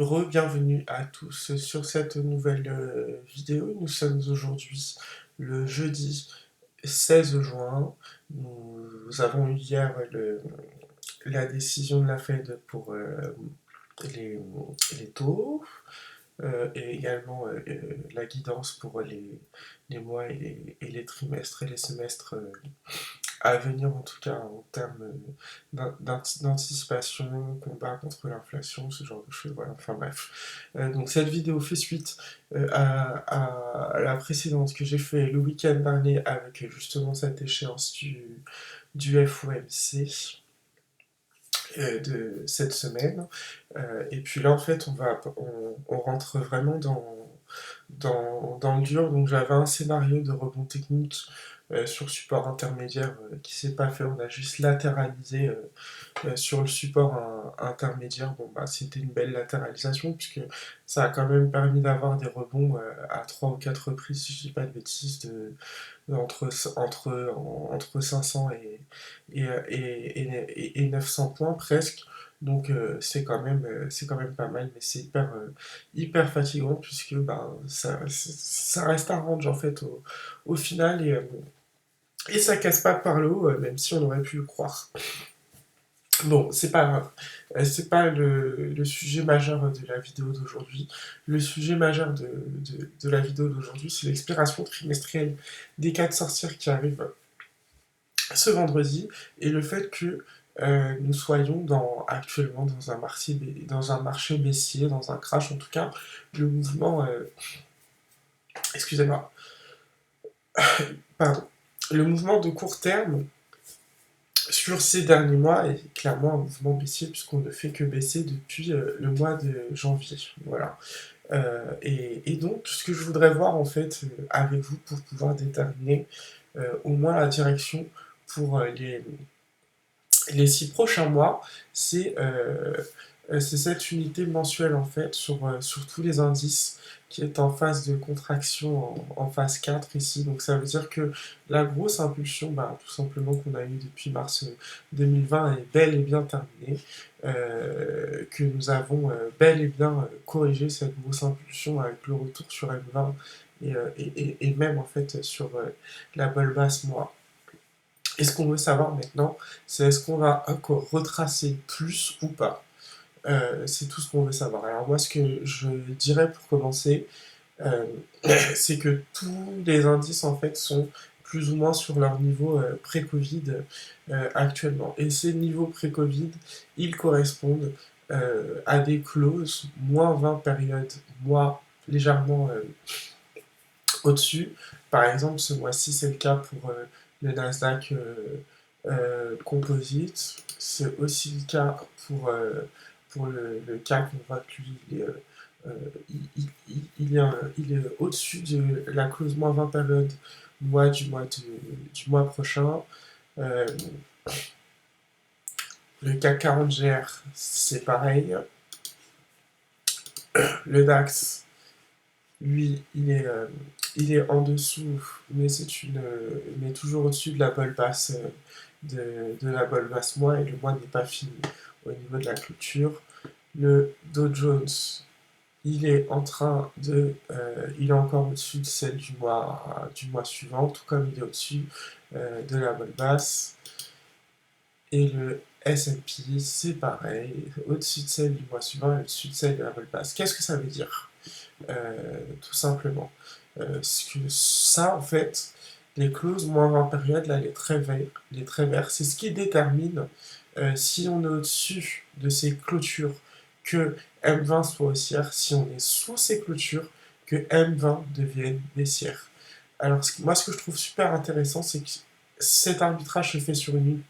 Bienvenue à tous sur cette nouvelle vidéo. Nous sommes aujourd'hui le jeudi 16 juin. Nous avons eu hier la décision de la Fed pour les, les taux et également la guidance pour les mois et les trimestres et les semestres à venir, en tout cas en termes d'anticipation, combat contre l'inflation, ce genre de choses. Voilà, enfin bref. Donc cette vidéo fait suite à la précédente que j'ai fait le week-end dernier avec justement cette échéance du FOMC de cette semaine. Et puis là, en fait, on rentre vraiment dans le dur. Donc j'avais un scénario de rebond technique sur support intermédiaire qui s'est pas fait. On a juste latéralisé sur le support intermédiaire. Bon, bah, c'était une belle latéralisation puisque ça a quand même permis d'avoir des rebonds à 3 ou 4 reprises, si je dis pas de bêtises, entre 500 et 900 points presque. Donc c'est quand même pas mal, mais c'est hyper fatigant puisque bah, ça reste un range en fait au final et ça casse pas par le haut, même si on aurait pu le croire. Bon, c'est pas grave. C'est pas le sujet majeur de la vidéo d'aujourd'hui. Le sujet majeur de la vidéo d'aujourd'hui, c'est l'expiration trimestrielle des 4 sorcières qui arrive ce vendredi et le fait que nous soyons actuellement dans un marché baissier, dans un crash en tout cas, le mouvement, excusez-moi, pardon, le mouvement de court terme sur ces derniers mois est clairement un mouvement baissier puisqu'on ne fait que baisser depuis le mois de janvier. Voilà. Et donc, ce que je voudrais voir en fait avec vous pour pouvoir déterminer au moins la direction pour les 6 prochains mois, c'est cette unité mensuelle en fait sur tous les indices qui est en phase de contraction en phase 4 ici. Donc ça veut dire que la grosse impulsion, bah, tout simplement qu'on a eue depuis mars 2020 est bel et bien terminée, que nous avons bel et bien corrigé cette grosse impulsion avec le retour sur M20 et même en fait sur la bolle basse mois. Et ce qu'on veut savoir maintenant, c'est est-ce qu'on va encore retracer plus ou pas. C'est tout ce qu'on veut savoir. Alors moi, ce que je dirais pour commencer, euh, c'est que tous les indices en fait sont plus ou moins sur leur niveau pré-Covid actuellement. Et ces niveaux pré-Covid, ils correspondent à des clauses moins 20 périodes, mois légèrement au-dessus. Par exemple, ce mois-ci, c'est le cas pour le Nasdaq Composite. C'est aussi le cas pour le CAC. On voit que lui, il est au-dessus de la clause moins 20 période du mois prochain. Euh, le CAC 40 GR, c'est pareil. Le DAX, lui, il est en dessous, mais toujours au-dessus de la bolle basse, de la bolle basse mois, et le mois n'est pas fini au niveau de la clôture. Le Dow Jones, il est encore au-dessus de celle du mois suivant, tout comme il est au-dessus de la bolle basse. Et le S&P, c'est pareil, au-dessus de celle du mois suivant et au-dessus de celle de la bolle basse. Qu'est-ce que ça veut dire tout simplement. Ça, en fait, les clauses moins 20 périodes, là, les traits verts, c'est ce qui détermine si on est au-dessus de ces clôtures, que M20 soit haussière, si on est sous ces clôtures, que M20 devienne baissière. Alors, moi, ce que je trouve super intéressant, c'est que cet arbitrage se fait sur une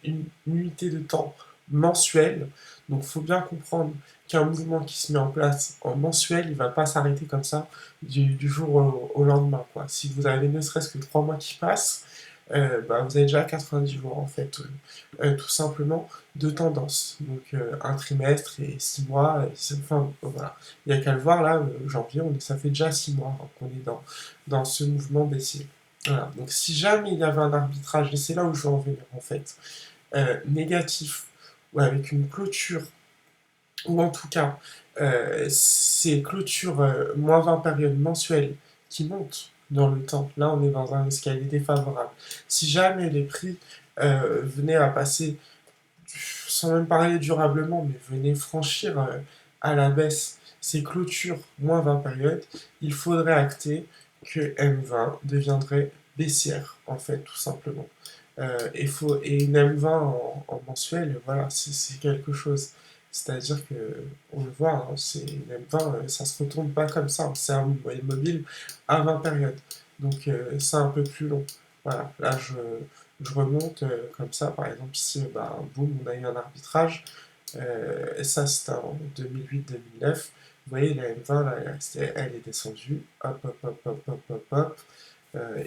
unité de temps mensuelle. Donc, il faut bien comprendre qu'un mouvement qui se met en place en mensuel, il ne va pas s'arrêter comme ça du jour au lendemain, quoi. Si vous avez ne serait-ce que 3 mois qui passent, bah, vous avez déjà 90 jours en fait, tout simplement, de tendance. Donc un trimestre et 6 mois, enfin voilà. Il n'y a qu'à le voir là, janvier, ça fait déjà 6 mois hein, qu'on est dans ce mouvement baissier. Voilà. Donc si jamais il y avait un arbitrage, et c'est là où je veux en venir en fait, négatif, ou avec une clôture ou en tout cas ces clôtures moins 20 périodes mensuelles qui montent dans le temps. Là, on est dans un escalier défavorable. Si jamais les prix venaient à passer, sans même parler durablement, mais venaient franchir à la baisse ces clôtures moins 20 périodes, il faudrait acter que M20 deviendrait baissière, en fait, tout simplement. Et une M20 en mensuel, voilà, c'est quelque chose. C'est-à-dire que, on le voit, hein, c'est une M20, ça se retourne pas comme ça, c'est un moyen mobile à 20 périodes. Donc c'est un peu plus long. Voilà, là je remonte comme ça, par exemple ici, bah, boum, on a eu un arbitrage, et ça c'était en 2008-2009. Vous voyez, la M20, là, elle est descendue, hop, hop, hop, hop, hop, hop, hop,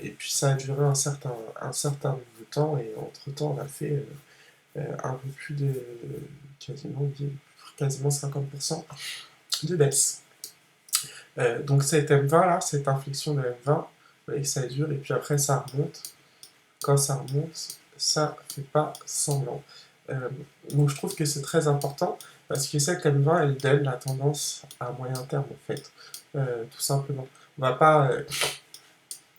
et puis ça a duré un certain nombre de temps, et entre-temps, on a fait un peu plus de quasiment 50% de baisse. Donc cette M20 là, cette inflexion de M20, vous voyez que ça dure, et puis après ça remonte. Quand ça remonte, ça fait pas semblant. Euh, donc je trouve que c'est très important parce que cette M20, elle donne la tendance à moyen terme en fait, tout simplement. On va pas, euh,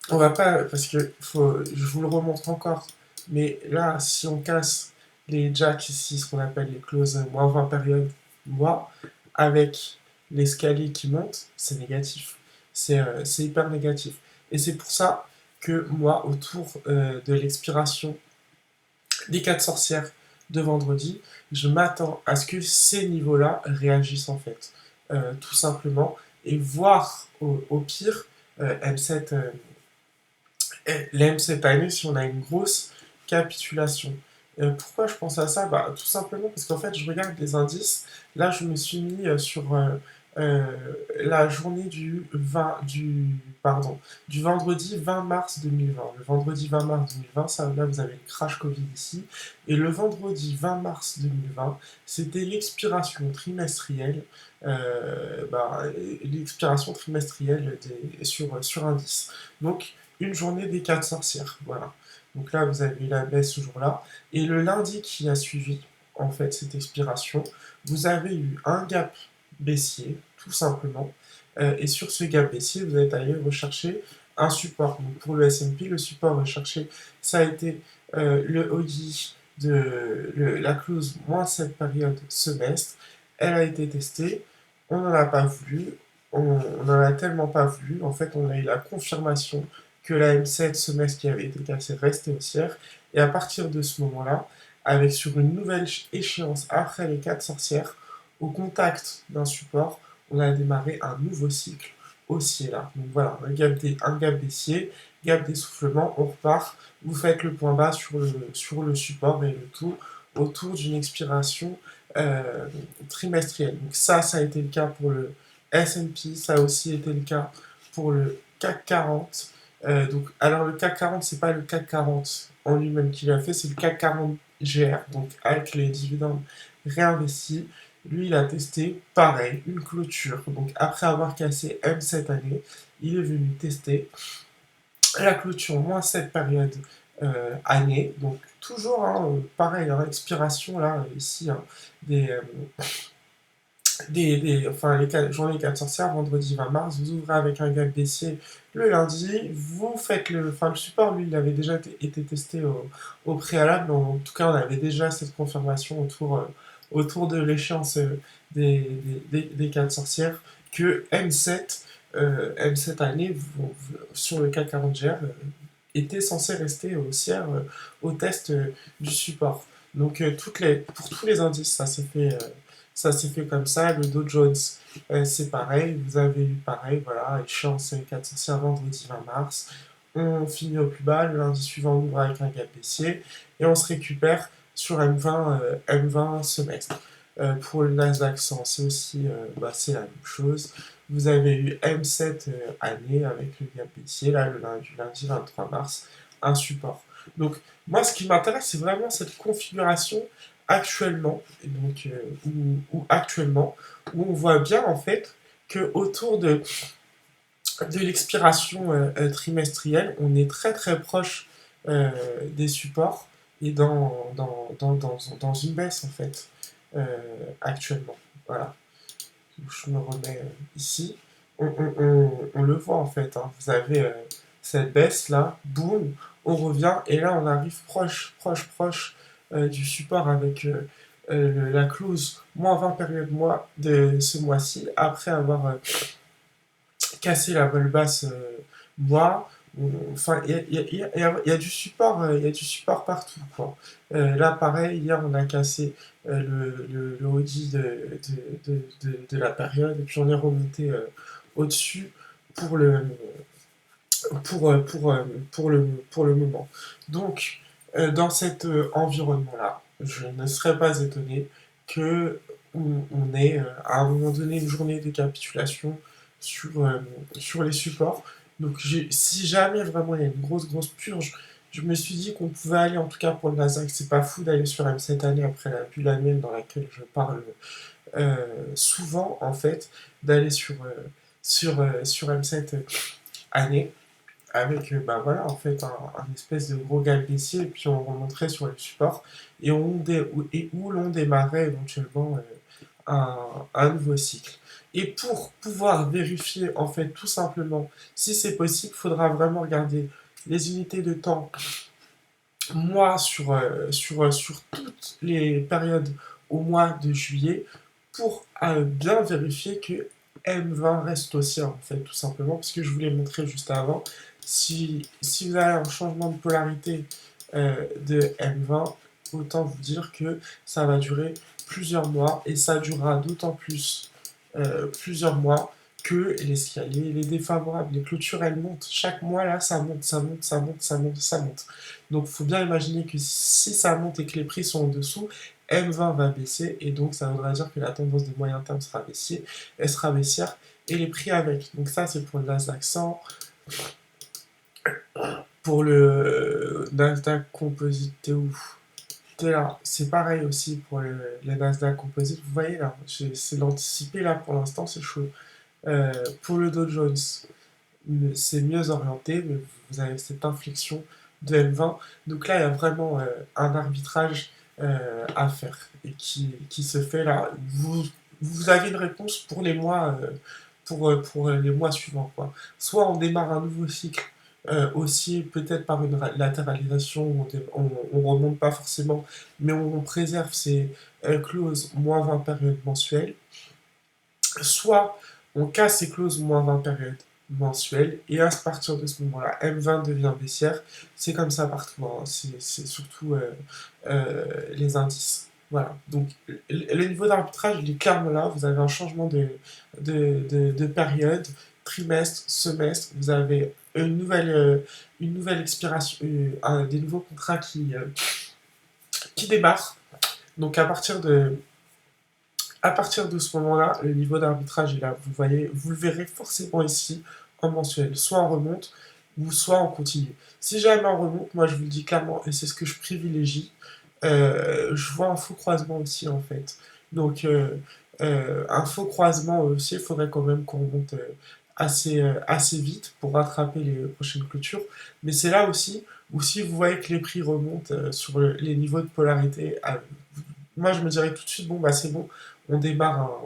on va pas, parce que je vous le remontre encore, mais là, si on casse les jacks ici, ce qu'on appelle les clauses moins 20 périodes, moi, avec l'escalier qui monte, c'est négatif. C'est hyper négatif. Et c'est pour ça que moi, autour de l'expiration des 4 sorcières de vendredi, je m'attends à ce que ces niveaux-là réagissent en fait, tout simplement, et voir au pire M7 l'aime cette année si on a une grosse capitulation. Pourquoi je pense à ça? Bah, tout simplement parce qu'en fait, je regarde les indices. Là, je me suis mis sur euh, la journée du vendredi 20 mars 2020. Le vendredi 20 mars 2020, ça, là, vous avez le crash Covid ici. Et le vendredi 20 mars 2020, c'était l'expiration trimestrielle, l'expiration trimestrielle sur indice. Donc, une journée des 4 sorcières. Voilà. Donc là, vous avez eu la baisse ce jour-là. Et le lundi qui a suivi, en fait, cette expiration, vous avez eu un gap baissier, tout simplement. Et sur ce gap baissier, vous êtes allé rechercher un support. Donc pour le S&P, le support recherché, ça a été le ODI la clause moins cette période semestre. Elle a été testée. On n'en a pas voulu. On n'en a tellement pas voulu. En fait, on a eu la confirmation que la M7 semestre qui avait été cassée restait haussière. Et à partir de ce moment-là, avec sur une nouvelle échéance après les 4 sorcières, au contact d'un support, on a démarré un nouveau cycle haussier là. Donc voilà, un gap baissier, gap d'essoufflement, on repart, vous faites le point bas sur le support et le tout autour d'une expiration euh, trimestrielle. Donc ça a été le cas pour le S&P, ça a aussi été le cas pour le CAC 40. Alors le CAC 40, c'est pas le CAC 40 en lui-même qui l'a fait, c'est le CAC 40 GR, donc avec les dividendes réinvestis. Lui, il a testé, pareil, une clôture. Donc après avoir cassé M cette année, il est venu tester la clôture moins cette période année. Donc toujours, hein, pareil, hein, expiration là, ici, hein, des, euh, enfin, les journées 4 sorcières, vendredi 20 mars, vous ouvrez avec un gap baissier le lundi, vous faites le support, lui, il avait déjà été testé au préalable, en tout cas, on avait déjà cette confirmation autour de l'échéance des 4 sorcières, que M7 année, sur le CAC 40 GR, était censé rester haussière au test du support. Donc, pour tous les indices, ça s'est fait comme ça. Le Dow Jones, c'est pareil. Vous avez eu pareil, voilà, échéance 4 sorcières vendredi 20 mars. On finit au plus bas. Le lundi suivant, on ouvre avec un gap baissier. Et on se récupère sur M20 semestre. Pour le Nasdaq 100, c'est aussi c'est la même chose. Vous avez eu M7 année avec le gap baissier, là, le lundi 23 mars, un support. Donc, moi, ce qui m'intéresse, c'est vraiment cette configuration actuellement, donc, où on voit bien en fait que autour de l'expiration trimestrielle, on est très très proche des supports et dans une baisse en fait actuellement. Voilà. je me remets ici, on le voit en fait, hein. Vous avez cette baisse là, boum, on revient, et là on arrive proche du support avec la clause moins 20 période mois de ce mois-ci, après avoir cassé la vol basse mois. Enfin, il y a du support, il y a du support partout, quoi. Là, pareil, hier, on a cassé le Audi de la période, et puis on est remonté au-dessus pour le, pour, pour le moment. Donc, dans cet environnement-là, je ne serais pas étonné que on ait à un moment donné une journée de capitulation sur, sur les supports. Donc, si jamais vraiment il y a une grosse purge, je me suis dit qu'on pouvait aller, en tout cas pour le Nasdaq, c'est pas fou d'aller sur M7 année après la bulle annuelle dans laquelle je parle souvent, en fait, d'aller sur M7 année avec bah voilà en fait un espèce de gros gap baissier, et puis on remonterait sur les supports, et où l'on démarrait éventuellement un, un nouveau cycle. Et pour pouvoir vérifier en fait tout simplement si c'est possible, il faudra vraiment regarder les unités de temps mois sur toutes les périodes au mois de juillet, pour bien vérifier que M20 reste haussière, en fait, tout simplement, parce que je vous l'ai montré juste avant. Si vous avez un changement de polarité de M20, autant vous dire que ça va durer plusieurs mois, et ça durera d'autant plus plusieurs mois que l'escalier, les défavorables, les clôtures, elles montent. Chaque mois, là, ça monte, ça monte, ça monte, ça monte, ça monte. Donc, il faut bien imaginer que si ça monte et que les prix sont en dessous, M20 va baisser, et donc ça voudra dire que la tendance de moyen terme sera baissière, et les prix avec. Donc ça, c'est pour le Nasdaq 100. Pour le Nasdaq Composite, t'es où? T'es là. C'est pareil aussi pour le Nasdaq Composite. Vous voyez là, c'est l'anticipé là pour l'instant, c'est chaud. Pour le Dow Jones, c'est mieux orienté, mais vous avez cette inflexion de M20. Donc là, il y a vraiment un arbitrage à faire, et qui se fait là. Vous avez une réponse pour les mois, pour les mois suivants, quoi. Soit on démarre un nouveau cycle haussier, peut-être par une latéralisation, on remonte pas forcément, mais on préserve ses clauses moins 20 périodes mensuelles. Soit on casse ces clauses moins 20 périodes mensuelles, et à partir de ce moment-là, M20 devient baissière. C'est comme ça partout, hein. C'est surtout les indices. Voilà, donc le niveau d'arbitrage, il est clairement là. Vous avez un changement de période, trimestre, semestre. Vous avez une nouvelle expiration, des nouveaux contrats qui démarrent. Donc à partir de ce moment-là, le niveau d'arbitrage est là. Vous voyez, vous le verrez forcément ici en mensuel, soit en remonte ou soit en continu. Si jamais en remonte, moi je vous le dis clairement, et c'est ce que je privilégie, je vois un faux croisement aussi en fait. Donc un faux croisement aussi, il faudrait quand même qu'on remonte assez vite pour rattraper les prochaines clôtures. Mais c'est là aussi où, si vous voyez que les prix remontent sur les niveaux de polarité, moi je me dirais tout de suite, bon bah c'est bon, on démarre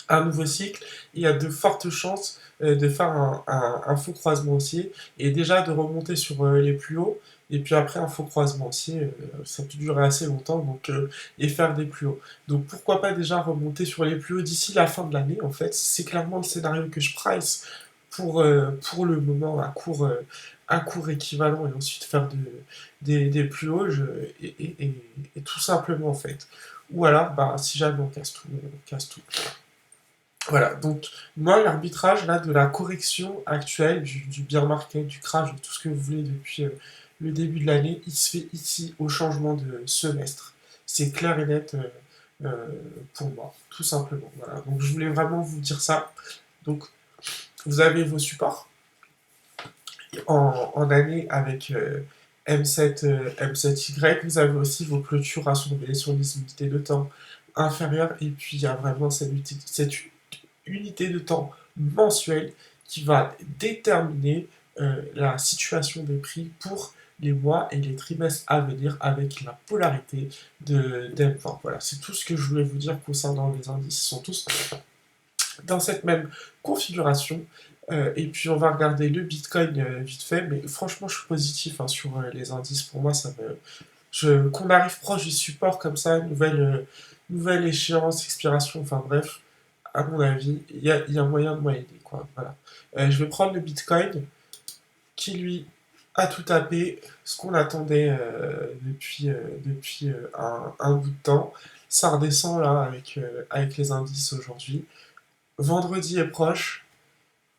un nouveau cycle. Il y a de fortes chances de faire un faux croisement haussier, et déjà de remonter sur les plus hauts, et puis après un faux croisement haussier, ça peut durer assez longtemps, donc, et faire des plus hauts. Donc pourquoi pas déjà remonter sur les plus hauts d'ici la fin de l'année, en fait. C'est clairement le scénario que je price pour le moment à court équivalent, et ensuite faire des plus hauts, et tout simplement en fait. Ou alors, bah, si jamais on casse tout, on casse tout. Voilà, donc moi, l'arbitrage là de la correction actuelle, du bear market, du crash, de tout ce que vous voulez depuis le début de l'année, il se fait ici au changement de semestre. C'est clair et net pour moi, tout simplement. Voilà, donc je voulais vraiment vous dire ça. Donc vous avez vos supports en année avec M7, M7Y. Vous avez aussi vos clôtures à surveiller sur les unités de temps inférieures, et puis il y a vraiment cette unité de temps mensuelle qui va déterminer la situation des prix pour les mois et les trimestres à venir, avec la polarité de d'M20. Voilà, c'est tout ce que je voulais vous dire concernant les indices. Ils sont tous dans cette même configuration. Et puis on va regarder le Bitcoin vite fait, mais franchement je suis positif hein, sur les indices. Pour moi, qu'on arrive proche du support comme ça, nouvelle échéance, expiration, enfin bref, à mon avis, il y a moyen de moyenner, quoi. Voilà. Je vais prendre le Bitcoin qui lui a tout tapé, ce qu'on attendait depuis un bout de temps. Ça redescend là avec les indices aujourd'hui. Vendredi est proche.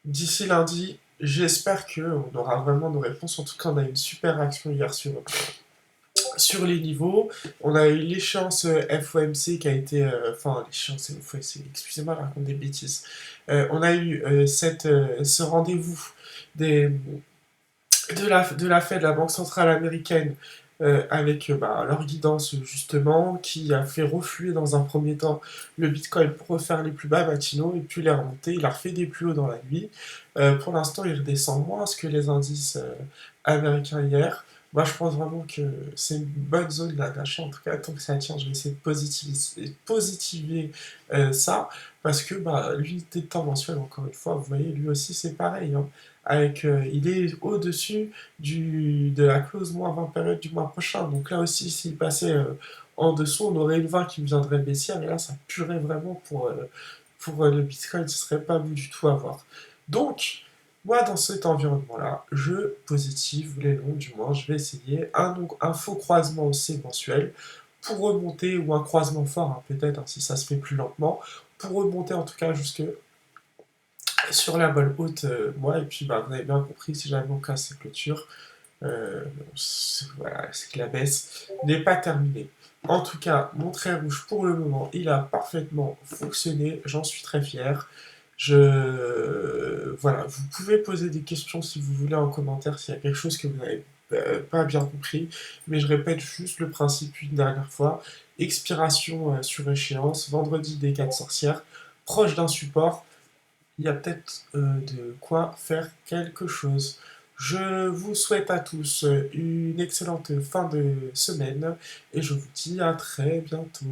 D'ici lundi, j'espère qu'on aura vraiment nos réponses. En tout cas, on a eu une super action hier sur les niveaux. On a eu l'échéance FOMC qui a été. Enfin, l'échéance FOMC, excusez-moi, je raconte des bêtises. On a eu ce rendez-vous des, de la Fed, la Banque Centrale Américaine, avec leur guidance justement, qui a fait refluer dans un premier temps le Bitcoin pour refaire les plus bas matinaux et puis les remonter. Il a refait des plus hauts dans la nuit. Pour l'instant, il redescend moins que les indices américains hier. Moi, je pense vraiment que c'est une bonne zone là d'achat. En tout cas, tant que ça tient, je vais essayer de positiver ça. Parce que l'unité de temps mensuelle, encore une fois, vous voyez, lui aussi, c'est pareil. Hein, il est au-dessus de la clause moins 20 période du mois prochain. Donc là aussi, s'il passait en dessous, on aurait une 20 qui viendrait baissière. Et là, ça puerait vraiment pour le Bitcoin. Ce serait pas bon du tout à voir. Donc, moi, dans cet environnement-là, je positive les longs, du moins, je vais essayer un faux croisement aussi mensuel pour remonter, ou un croisement fort, hein, peut-être, hein, si ça se fait plus lentement, pour remonter en tout cas jusque sur la balle haute, moi, et puis vous avez bien compris, si jamais on casse cette clôture, voilà, c'est que la baisse n'est pas terminée. En tout cas, mon trait rouge pour le moment, il a parfaitement fonctionné, j'en suis très fier. Voilà, vous pouvez poser des questions si vous voulez en commentaire, s'il y a quelque chose que vous n'avez pas bien compris, mais je répète juste le principe une dernière fois. Expiration sur échéance, vendredi des 4 sorcières, proche d'un support, il y a peut-être de quoi faire quelque chose. Je vous souhaite à tous une excellente fin de semaine et je vous dis à très bientôt.